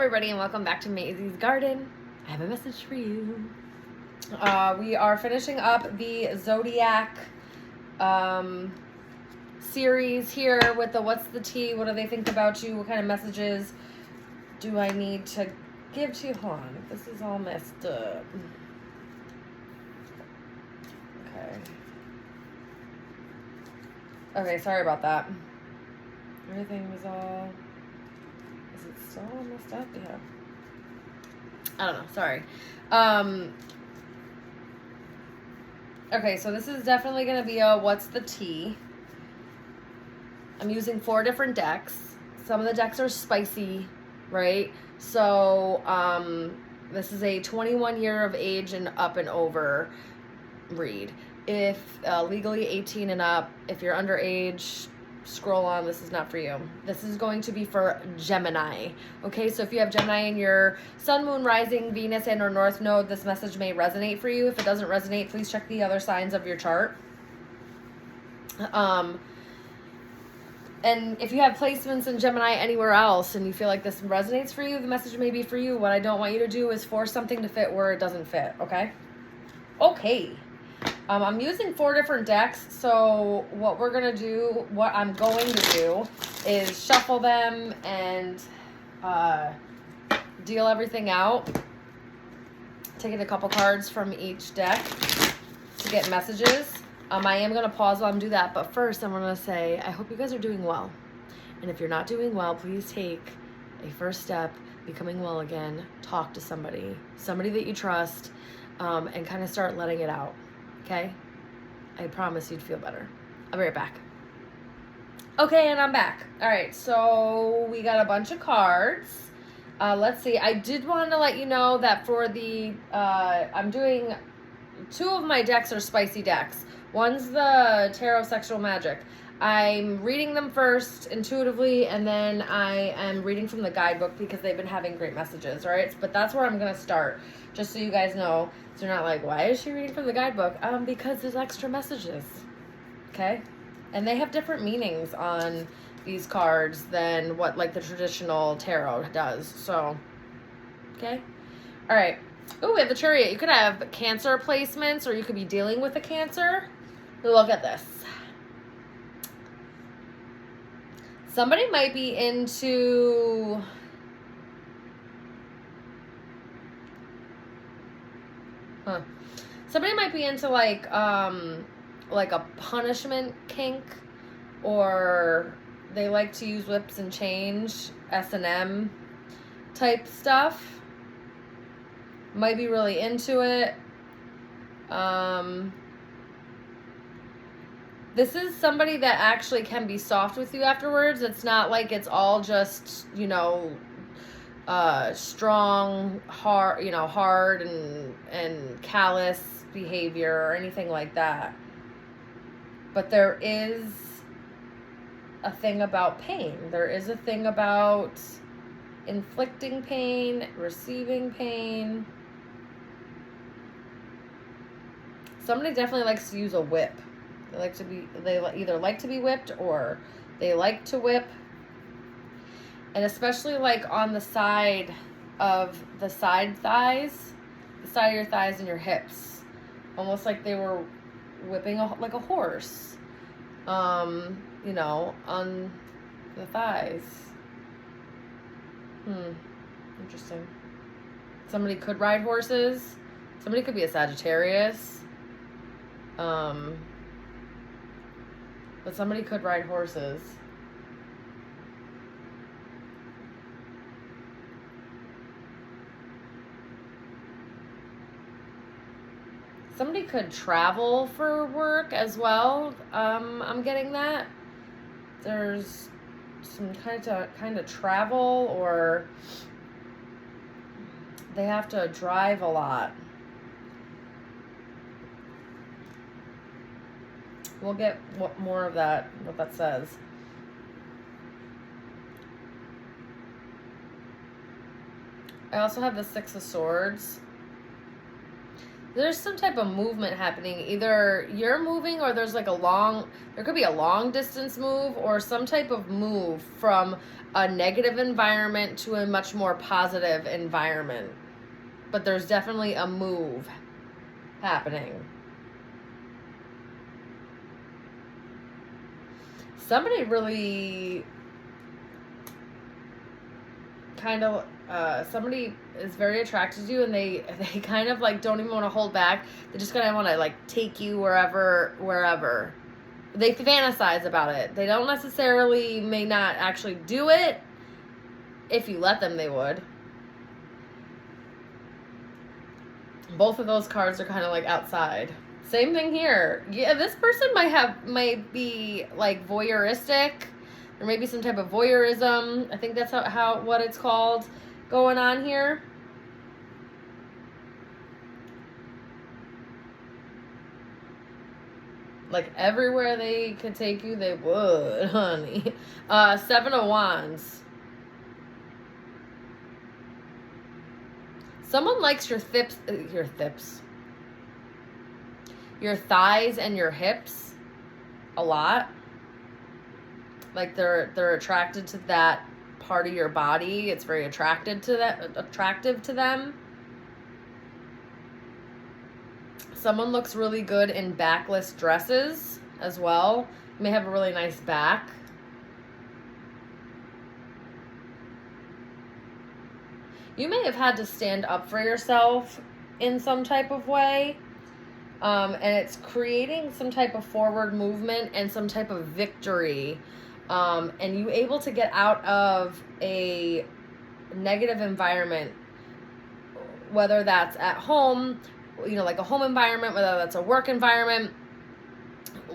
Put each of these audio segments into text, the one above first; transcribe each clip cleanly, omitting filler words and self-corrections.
everybody, and welcome back to Maisie's Garden. I have a message for you. We are finishing up the Zodiac series here with the What's the Tea? What do they think about you? What kind of messages do I need to give to you? Hold on, this is all messed up. Okay, sorry about that. Everything was all... Is it still all messed up? Yeah. I don't know. Sorry. Okay, so this is definitely going to be a What's the Tea? I'm using 4 different decks. Some of the decks are spicy, right? So, this is a 21 year of age and up and over read. If legally 18 and up, if you're underage, scroll on. This is not for you. This is going to be for Gemini. Okay, so if you have Gemini in your sun, moon, rising, Venus, and or North node, this message may resonate for you. If it doesn't resonate, please check the other signs of your chart. And if you have placements in Gemini anywhere else and you feel like this resonates for you, the message may be for you. What I don't want you to do is force something to fit where it doesn't fit, okay? Okay. I'm using 4 different decks, so what I'm going to do is shuffle them and deal everything out. Taking a couple cards from each deck to get messages. I am going to pause while I'm doing that, but first I'm going to say I hope you guys are doing well. And if you're not doing well, please take a first step, becoming well again. Talk to somebody that you trust, and kind of start letting it out. Okay? I promise you'd feel better. I'll be right back. Okay, and I'm back. All right, so we got a bunch of cards. Let's see. I did want to let you know that for the, I'm doing 2 of my decks are spicy decks. One's the Tarot Sexual Magic. I'm reading them first intuitively, and then I am reading from the guidebook because they've been having great messages, all right? But that's where I'm going to start, just so you guys know. So you're not like, why is she reading from the guidebook? Because there's extra messages, okay? And they have different meanings on these cards than what, like, the traditional tarot does, so, okay? All right. Ooh, we have the Chariot. You could have Cancer placements, or you could be dealing with a Cancer. Look at this. Somebody might be into... Somebody might be into like a punishment kink, or they like to use whips and chains, S&M type stuff. Might be really into it. This is somebody that actually can be soft with you afterwards. It's not like it's all just, you know, strong, hard and callous behavior or anything like that. But there is a thing about pain. There is a thing about inflicting pain, receiving pain. Somebody definitely likes to use a whip. They either like to be whipped or they like to whip. And especially like on the side of the side thighs, the side of your thighs and your hips. Almost like they were whipping like a horse, you know, on the thighs. Interesting. Somebody could ride horses. Somebody could be a Sagittarius. But somebody could ride horses. Somebody could travel for work as well. I'm getting that. There's some kind of travel, or they have to drive a lot. We'll get more of that, what that says. I also have the 6 of Swords. There's some type of movement happening. Either you're moving or there's like there could be a long distance move or some type of move from a negative environment to a much more positive environment. But there's definitely a move happening. Somebody really kind of somebody is very attracted to you, and they kind of like don't even want to hold back. They just kind of want to like take you wherever. They fantasize about it. They don't necessarily, may not actually do it. If you let them, they would. Both of those cards are kind of like outside. Same thing here. Yeah, this person might be like voyeuristic. There may be some type of voyeurism. I think that's what it's called going on here. Like everywhere they could take you, they would, honey. 7 of Wands. Someone likes your thighs and your hips a lot. Like they're attracted to that part of your body. It's very attractive to them. Someone looks really good in backless dresses as well. You may have a really nice back. You may have had to stand up for yourself in some type of way. And it's creating some type of forward movement and some type of victory. And you able to get out of a negative environment, whether that's at home, like a home environment, whether that's a work environment,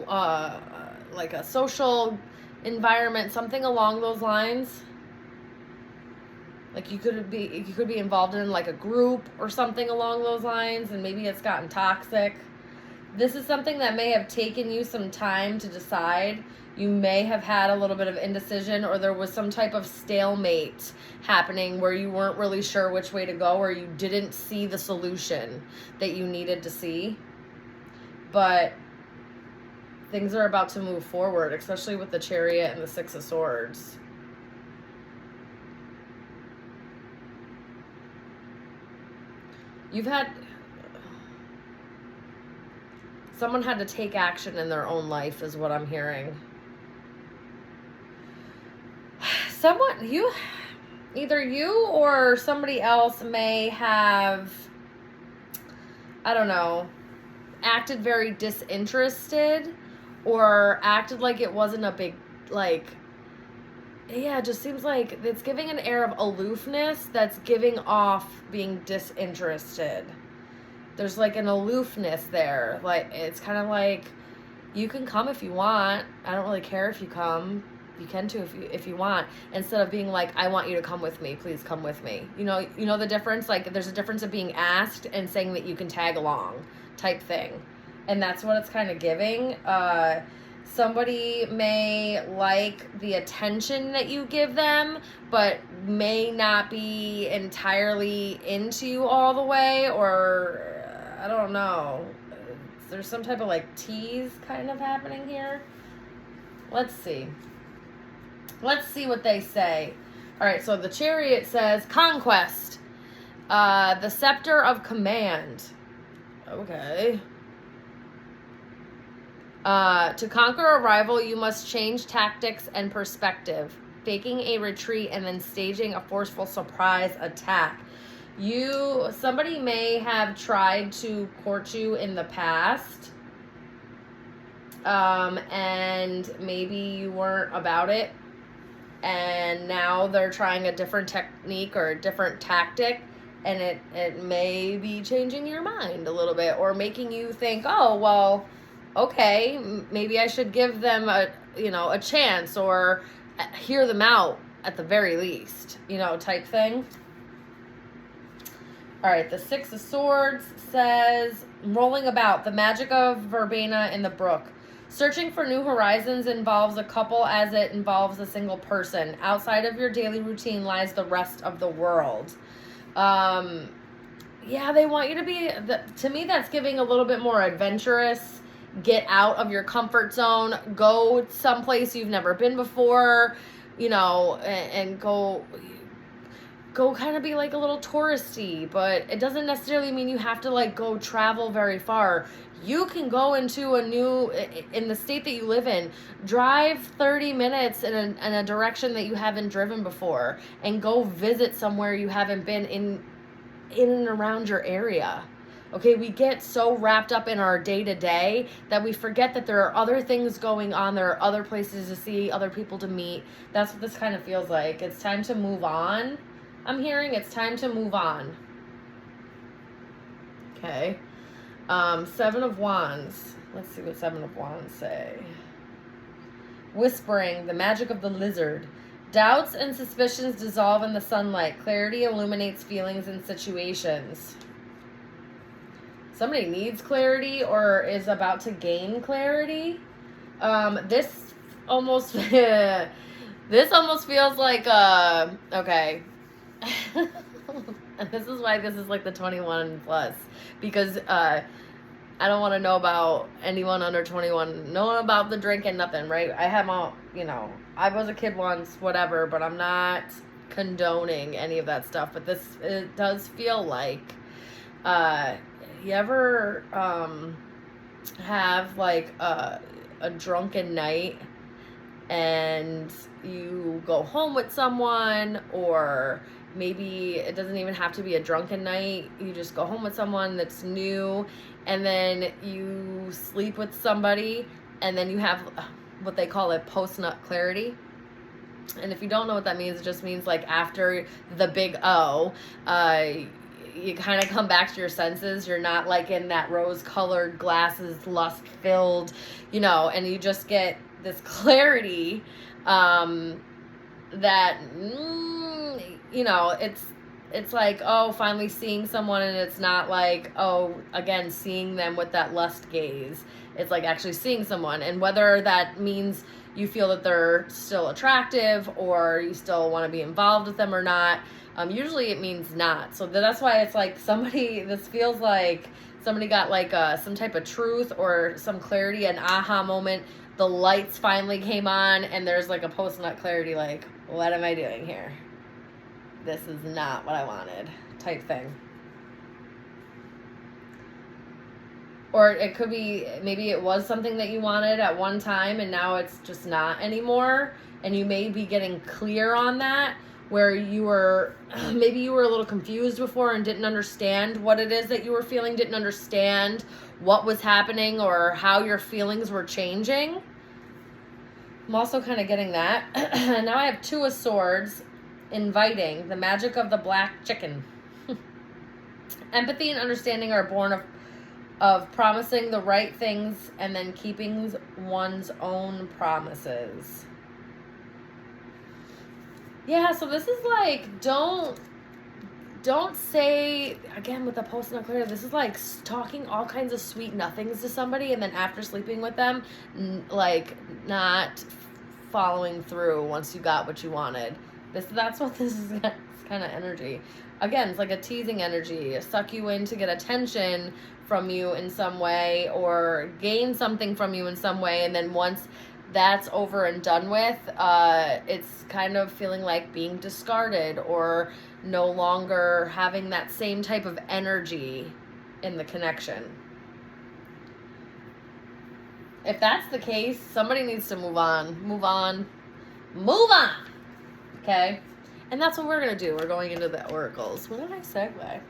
like a social environment, something along those lines. Like you could be involved in like a group or something along those lines, and maybe it's gotten toxic. This is something that may have taken you some time to decide. You may have had a little bit of indecision, or there was some type of stalemate happening where you weren't really sure which way to go, or you didn't see the solution that you needed to see. But things are about to move forward, especially with the Chariot and the 6 of Swords. Someone had to take action in their own life is what I'm hearing. Either you or somebody else may have, I don't know, acted very disinterested or acted like it wasn't a big, it just seems like it's giving an air of aloofness that's giving off being disinterested. There's like an aloofness there. Like, it's kind of like, you can come if you want. I don't really care if you come. You can too if you want. Instead of being like, I want you to come with me. Please come with me. You know the difference? Like, there's a difference of being asked and saying that you can tag along type thing. And that's what it's kind of giving. Somebody may like the attention that you give them, but may not be entirely into you all the way, or I don't know. There's some type of like tease kind of happening here. Let's see. Let's see what they say. All right, so the Chariot says conquest. The scepter of command. Okay. To conquer a rival, you must change tactics and perspective, faking a retreat and then staging a forceful surprise attack. Somebody may have tried to court you in the past, and maybe you weren't about it, and now they're trying a different technique or a different tactic, and it may be changing your mind a little bit, or making you think, oh, well, okay, maybe I should give them a chance, or hear them out at the very least, type thing. All right, the 6 of Swords says, rolling about, the magic of verbena in the brook. Searching for new horizons involves a couple as it involves a single person. Outside of your daily routine lies the rest of the world. yeah, they want you to be, to me, that's giving a little bit more adventurous. Get out of your comfort zone, go someplace you've never been before, you know, and go kind of be like a little touristy, but it doesn't necessarily mean you have to like go travel very far. You can go into in the state that you live in, drive 30 minutes in a direction that you haven't driven before, and go visit somewhere you haven't been in and around your area. Okay, we get so wrapped up in our day-to-day that we forget that there are other things going on. There are other places to see, other people to meet. That's what this kind of feels like. It's time to move on. I'm hearing it's time to move on. Okay. 7 of Wands. Let's see what 7 of Wands say. Whispering, the magic of the lizard. Doubts and suspicions dissolve in the sunlight. Clarity illuminates feelings and situations. Somebody needs clarity or is about to gain clarity. This almost feels like okay. And this is why this is like the 21 plus, because I don't want to know about anyone under 21 knowing about the drinking, nothing, right? I have all, you know, I was a kid once, whatever, but I'm not condoning any of that stuff. But it does feel like, you ever have like a drunken night and you go home with someone, or maybe it doesn't even have to be a drunken night. You just go home with someone that's new, and then you sleep with somebody, and then you have what they call it post-nut clarity. And if you don't know what that means, it just means like after the big O, you kind of come back to your senses. You're not like in that rose-colored glasses, lust-filled, you know, and you just get this clarity that, you know, it's like, oh, finally seeing someone, and it's not like, oh, again, seeing them with that lust gaze. It's like actually seeing someone, and whether that means you feel that they're still attractive or you still want to be involved with them or not. Usually it means not. So that's why it's like this feels like somebody got like some type of truth or some clarity, an aha moment. The lights finally came on, and there's like a post-nut clarity, like, what am I doing here? This is not what I wanted, type thing. Or it could be, maybe it was something that you wanted at one time and now it's just not anymore. And you may be getting clear on that, where maybe you were a little confused before and didn't understand what it is that you were feeling, didn't understand what was happening or how your feelings were changing. I'm also kind of getting that. Now I have 2 of Swords, inviting, the magic of the black chicken. Empathy and understanding are born of promising the right things and then keeping one's own promises. Yeah, so this is like, don't say, again with the post-nut clarity, this is like talking all kinds of sweet nothings to somebody, and then after sleeping with them, like not following through once you got what you wanted. That's what this is, kind of energy. Again, it's like a teasing energy, suck you in to get attention from you in some way, or gain something from you in some way, and then once that's over and done with, it's kind of feeling like being discarded or no longer having that same type of energy in the connection. If that's the case, somebody needs to move on. Okay? And that's what we're going to do. We're going into the oracles. What did I segue?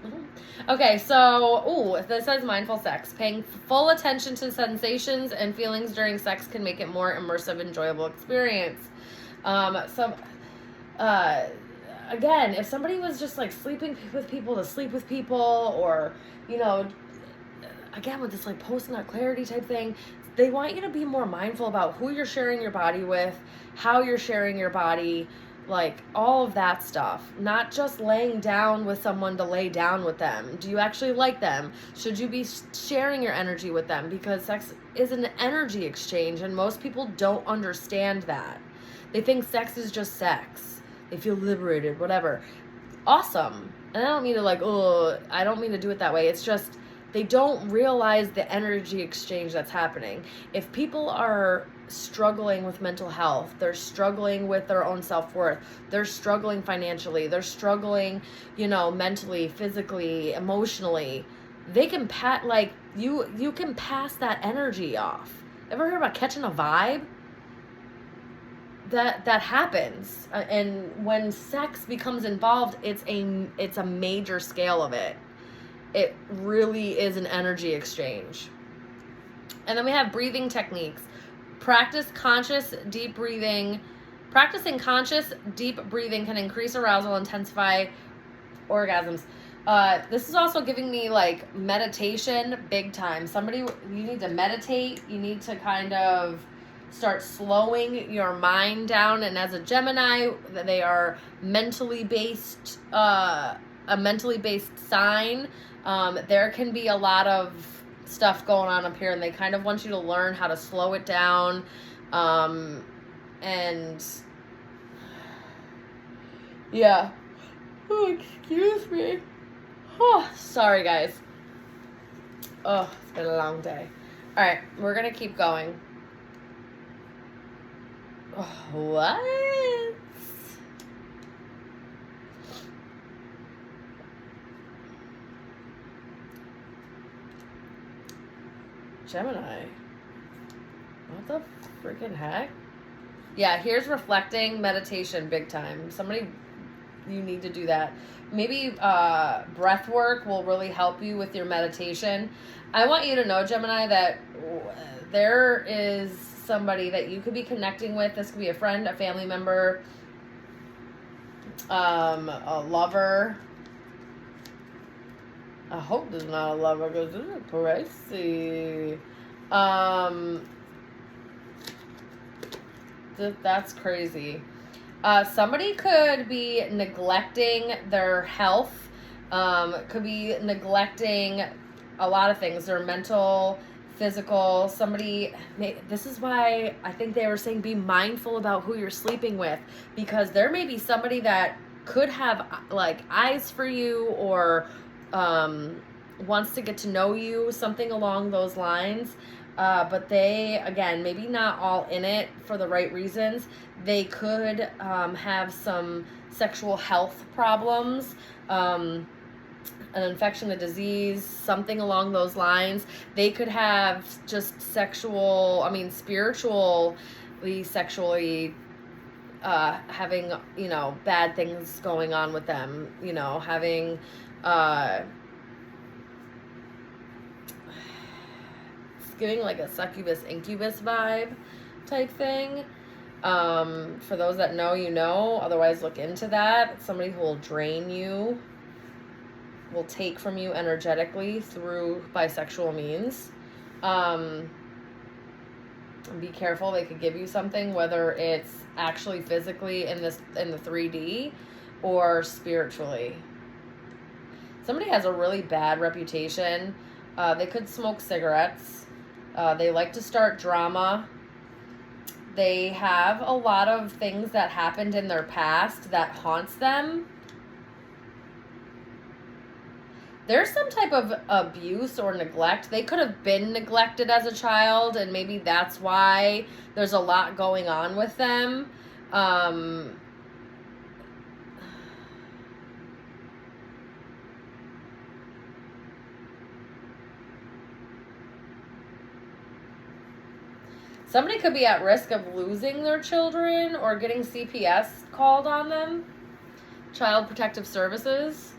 Okay, so, this says mindful sex. Paying full attention to sensations and feelings during sex can make it more immersive, enjoyable experience. Again, if somebody was just like sleeping with people to sleep with people, or, you know, again, with this like post-nut clarity type thing, they want you to be more mindful about who you're sharing your body with, how you're sharing your body, like all of that stuff. Not just laying down with someone to lay down with them. Do you actually like them? Should you be sharing your energy with them? Because sex is an energy exchange, and most people don't understand that. They think sex is just sex. They feel liberated, whatever. awesome. And I don't mean to like, oh, I don't mean to do it that way. It's just they don't realize the energy exchange that's happening. If people are struggling with mental health, they're struggling with their own self-worth, they're struggling financially, they're struggling, mentally, physically, emotionally, they can you can pass that energy off. Ever heard about catching a vibe? That happens, and when sex becomes involved, it's a major scale of it. It really is an energy exchange. And then we have breathing techniques. Practicing conscious deep breathing can increase arousal, intensify orgasms. This is also giving me like meditation big time. You need to meditate. You need to kind of start slowing your mind down. And as a Gemini, they are mentally based, a mentally based sign. There can be a lot of stuff going on up here, and they kind of want you to learn how to slow it down. And yeah. Oh, excuse me. Oh, sorry, guys. Oh, it's been a long day. All right, we're going to keep going. Oh, what? Gemini. What the freaking heck? Yeah, here's reflecting meditation big time. You need to do that. Maybe breath work will really help you with your meditation. I want you to know, Gemini, that there is somebody that you could be connecting with. This could be a friend, a family member, a lover. I hope this is not a lover because this is crazy. That's crazy. Somebody could be neglecting their health, could be neglecting a lot of things, their mental, physical. This is why I think they were saying be mindful about who you're sleeping with, because there may be somebody that could have like eyes for you or wants to get to know you, something along those lines. But they, again, maybe not all in it for the right reasons. They could have some sexual health problems, an infection, a disease, something along those lines. They could have just spiritually, sexually, having, bad things going on with them, having, giving like a succubus incubus vibe type thing. For those that know, otherwise look into that. Somebody who will drain you, will take from you energetically through bisexual means. Be careful, they could give you something, whether it's actually physically in the 3D or spiritually. Somebody has a really bad reputation. They could smoke cigarettes. They like to start drama. They have a lot of things that happened in their past that haunts them. There's some type of abuse or neglect. They could have been neglected as a child, and maybe that's why there's a lot going on with them. Somebody could be at risk of losing their children or getting CPS called on them. Child Protective Services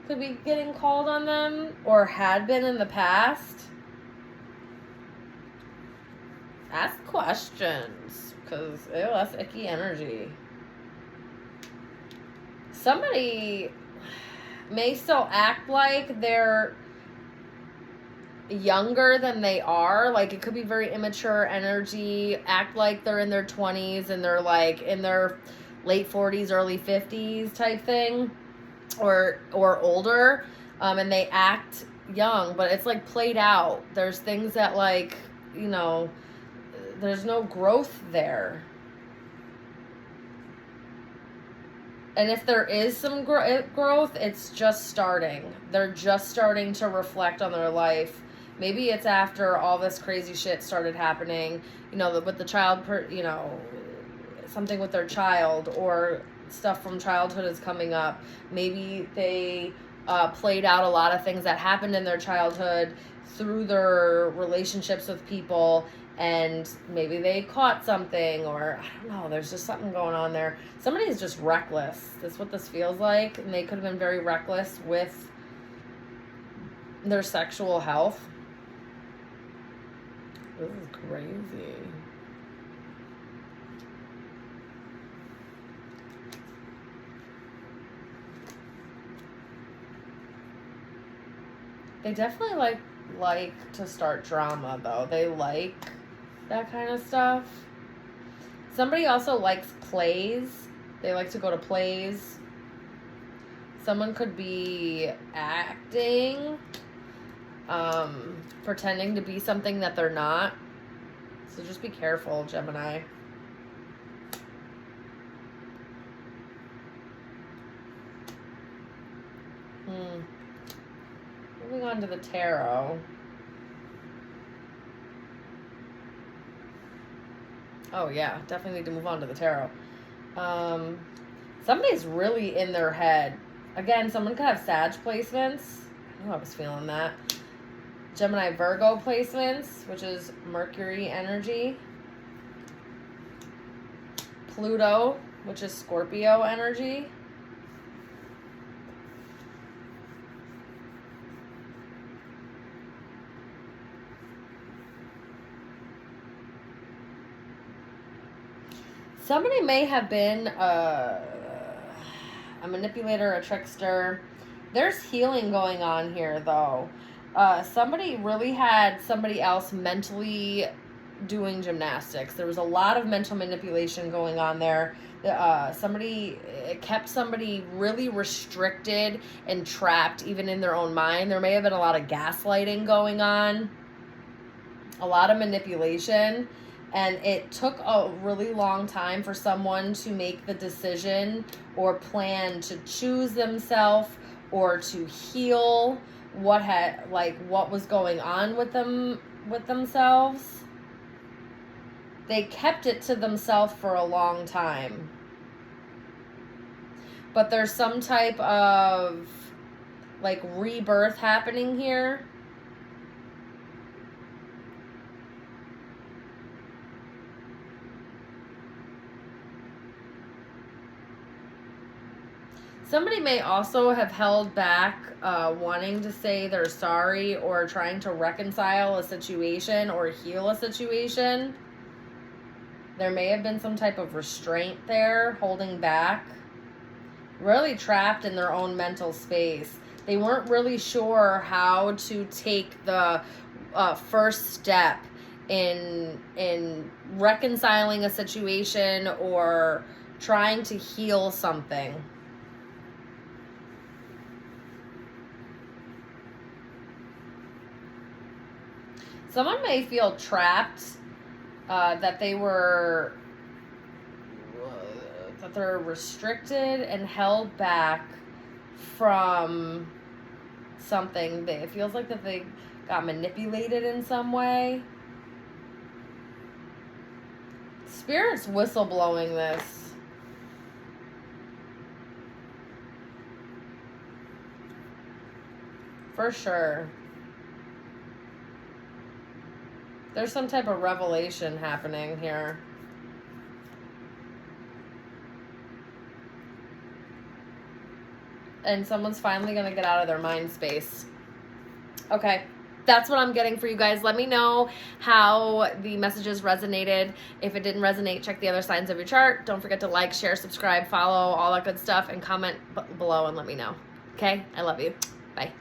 could be getting called on them or had been in the past. Ask questions, because that's icky energy. Somebody may still act like they're younger than they are. Like, it could be very immature energy, act like they're in their 20s and they're like in their late 40s, early 50s type thing, or older, and they act young, but it's like played out. There's things that like, there's no growth there. And if there is some growth, it's just starting. They're just starting to reflect on their life. Maybe it's after all this crazy shit started happening, you know, with the child, you know, something with their child, or stuff from childhood is coming up. Maybe they played out a lot of things that happened in their childhood through their relationships with people, and maybe they caught something, or I don't know, there's just something going on there. Somebody is just reckless. That's what this feels like, and they could have been very reckless with their sexual health. This is crazy. They definitely like to start drama, though. They like that kind of stuff. Somebody also likes plays. They like to go to plays. Someone could be acting, pretending to be something that they're not. So just be careful, Gemini. Moving on to the tarot. Oh yeah, definitely need to move on to the tarot. Somebody's really in their head. Again, someone could have Sag placements. I knew I was feeling that. Gemini Virgo placements, which is Mercury energy. Pluto, which is Scorpio energy. Somebody may have been a manipulator, a trickster. There's healing going on here, though. Somebody really had somebody else mentally doing gymnastics. There was a lot of mental manipulation going on there. Somebody kept somebody really restricted and trapped, even in their own mind. There may have been a lot of gaslighting going on, a lot of manipulation. And it took a really long time for someone to make the decision or plan to choose themselves or to heal what was going on with themselves. They kept it to themselves for a long time. But there's some type of rebirth happening here. Somebody may also have held back wanting to say they're sorry or trying to reconcile a situation or heal a situation. There may have been some type of restraint there, holding back. Really trapped in their own mental space. They weren't really sure how to take the first step in reconciling a situation or trying to heal something. Someone may feel trapped, that they're restricted and held back from something. It feels like that they got manipulated in some way. Spirit's whistleblowing this. For sure. There's some type of revelation happening here. And someone's finally going to get out of their mind space. Okay, that's what I'm getting for you guys. Let me know how the messages resonated. If it didn't resonate, check the other signs of your chart. Don't forget to like, share, subscribe, follow, all that good stuff, and comment below and let me know. Okay, I love you. Bye.